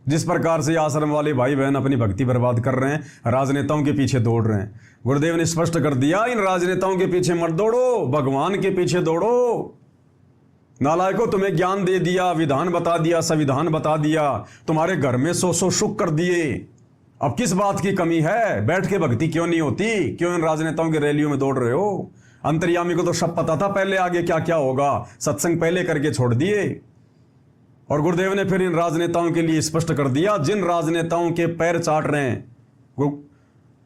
जिस प्रकार से आश्रम वाले भाई बहन अपनी भक्ति बर्बाद कर रहे हैं, राजनेताओं के पीछे दौड़ रहे हैं, गुरुदेव ने स्पष्ट कर दिया, इन राजनेताओं के पीछे मत दौड़ो, भगवान के पीछे दौड़ो। नालायकों, तुम्हें ज्ञान दे दिया, विधान बता दिया, संविधान बता दिया, तुम्हारे घर में सौ सौ सुख कर दिए, अब किस बात की कमी है? बैठ के भक्ति क्यों नहीं होती? क्यों इन राजनेताओं की रैलियों में दौड़ रहे हो? अंतर्यामी को तो सब पता था पहले आगे क्या क्या होगा, सत्संग पहले करके छोड़ दिए। और गुरुदेव ने फिर इन राजनेताओं के लिए स्पष्ट कर दिया, जिन राजनेताओं के पैर चाट रहे हैं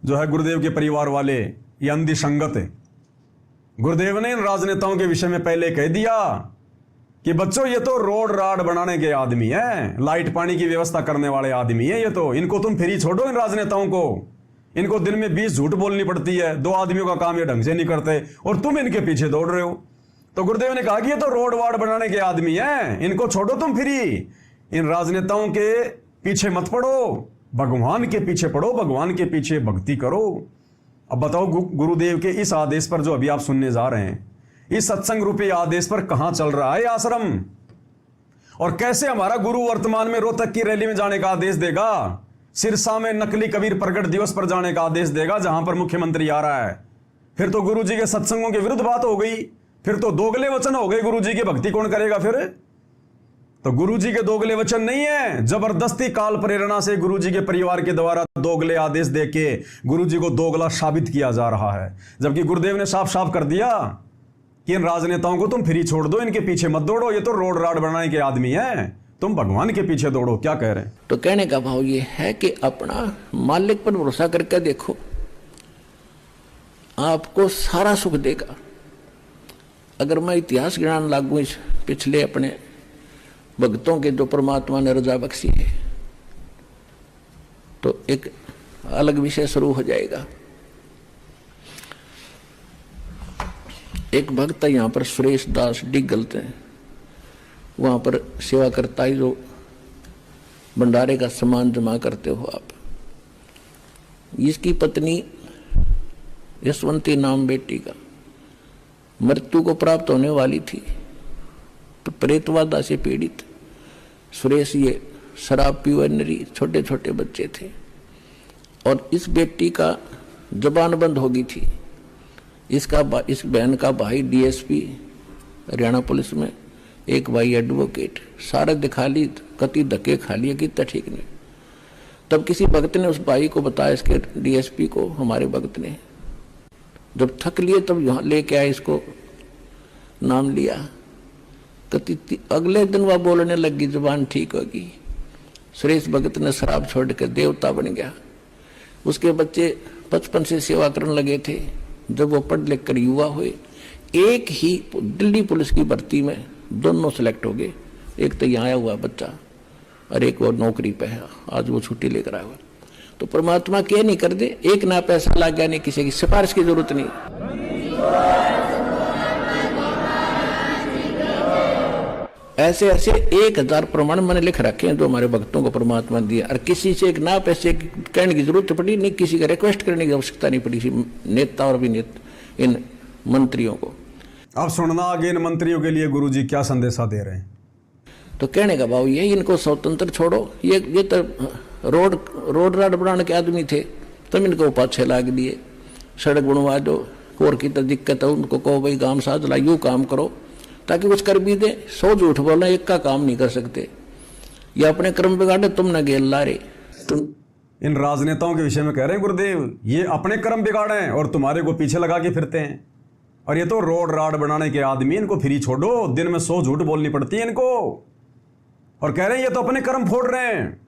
जो है गुरुदेव के परिवार वाले, ये अंधी संगत है। गुरुदेव ने इन राजनेताओं के विषय में पहले कह दिया कि बच्चों, ये तो रोड राड बनाने के आदमी हैं, लाइट पानी की व्यवस्था करने वाले आदमी हैं ये तो, इनको तुम फ्री छोड़ो। इन राजनेताओं को, इनको दिन में 20 झूठ बोलनी पड़ती है, 2 आदमियों का काम ये ढंग से नहीं करते और तुम इनके पीछे दौड़ रहे हो। तो गुरुदेव ने कहा कि ये तो रोड वाड बनाने के आदमी हैं, इनको छोड़ो तुम फ्री, इन राजनेताओं के पीछे मत पड़ो, भगवान के पीछे पड़ो, भगवान के पीछे भक्ति करो। अब बताओ, गुरुदेव के इस आदेश पर जो अभी आप सुनने जा रहे हैं, इस सत्संग रूपी आदेश पर कहां चल रहा है आश्रम, और कैसे हमारा गुरु वर्तमान में रोहतक की रैली में जाने का आदेश देगा, सिरसा में नकली कबीर प्रकट दिवस पर जाने का आदेश देगा जहां पर मुख्यमंत्री आ रहा है। फिर तो गुरु जी के सत्संगों के विरुद्ध बात हो गई, फिर तो दोगले वचन हो गए। गुरु जी की भक्ति कौन करेगा फिर? तो गुरु जी के दोगले वचन नहीं है, जबरदस्ती काल प्रेरणा से गुरु जी के परिवार के द्वारा दोगले आदेश देके गुरु जी को दोगला साबित किया जा रहा है। जबकि गुरुदेव ने साफ साफ कर दिया कि इन राजनेताओं को तुम फ्री छोड़ दो, इनके पीछे मत दौड़ो, ये तो रोड राड बनाने के आदमी हैं, तुम भगवान के पीछे दौड़ो। क्या कह रहे हैं? तो कहने का भाव ये है कि अपना मालिक पर भरोसा करके देखो, आपको सारा सुख देगा। अगर मैं इतिहास ज्ञान लागू इस पिछले अपने भक्तों के जो परमात्मा ने रजा बख्शी है, तो एक अलग विषय शुरू हो जाएगा। एक भक्त है यहाँ पर, सुरेश दास डिगलते हैं, वहाँ पर सेवा करता है, जो भंडारे का सामान जमा करते हो आप। इसकी पत्नी यशवंती नाम बेटी का मृत्यु को प्राप्त होने वाली थी, तो प्रेतवादा से पीड़ित। सुरेश ये शराब पीवनरी, छोटे छोटे बच्चे थे, और इस बेटी का जबान बंद हो गई थी। इस बहन का भाई डीएसपी हरियाणा पुलिस में, एक भाई एडवोकेट, सारे दिखा ली, कति धक्के खा लिए कि ठीक नहीं। तब किसी भक्त ने उस भाई को बताया, इसके डीएसपी को, हमारे भक्त ने, जब थक लिए तब यहाँ लेके आए, इसको नाम लिया। कति अगले दिन वह बोलने लगी, जुबान ठीक होगी। सुरेश भगत ने शराब छोड़ के देवता बन गया। उसके बच्चे बचपन से सेवा करने लगे थे। जब वो पढ़ लिख कर युवा हुए, एक ही दिल्ली पुलिस की भर्ती में दोनों सेलेक्ट हो गए। एक तो यहाँ आया हुआ बच्चा और एक वो नौकरी पे है, आज वो छुट्टी लेकर आया हुआ। तो परमात्मा क्या नहीं कर दे, एक ना पैसा लग गया, नहीं किसी की सिफारिश की जरूरत नहीं। ऐसे ऐसे 1000 प्रमाण मैंने लिख रखे हैं जो हमारे भक्तों को परमात्मा दिया, और किसी से एक ना पैसे कहने की जरूरत पड़ी नहीं, किसी का रिक्वेस्ट करने की आवश्यकता नहीं पड़ी नेता और अभिनेता इन मंत्रियों को। अब सुनना आगे इन मंत्रियों के लिए गुरुजी क्या संदेशा दे रहे हैं। तो कहने का भाव ये, इनको स्वतंत्र छोड़ो। ये तो रोड राड बनाने के आदमी थे, तुम इनको पाछे लाग दिए। सड़क बनवा दो, और की तो दिक्कत है, उनको कहो भाई गांव साथ ला, यूँ काम करो ताकि कुछ कर भी दे। 100 झूठ बोलना, एक का काम नहीं कर सकते। ये अपने कर्म बिगाड़े, तुम न गेल ला रहे। तुम इन राजनेताओं के विषय में कह रहे हैं गुरुदेव, ये अपने कर्म बिगाड़े हैं और तुम्हारे को पीछे लगा के फिरते हैं, और ये तो रोड राड बनाने के आदमी, इनको फ्री छोड़ो। दिन में 100 झूठ बोलनी पड़ती है इनको, और कह रहे हैं ये तो अपने कर्म फोड़ रहे हैं।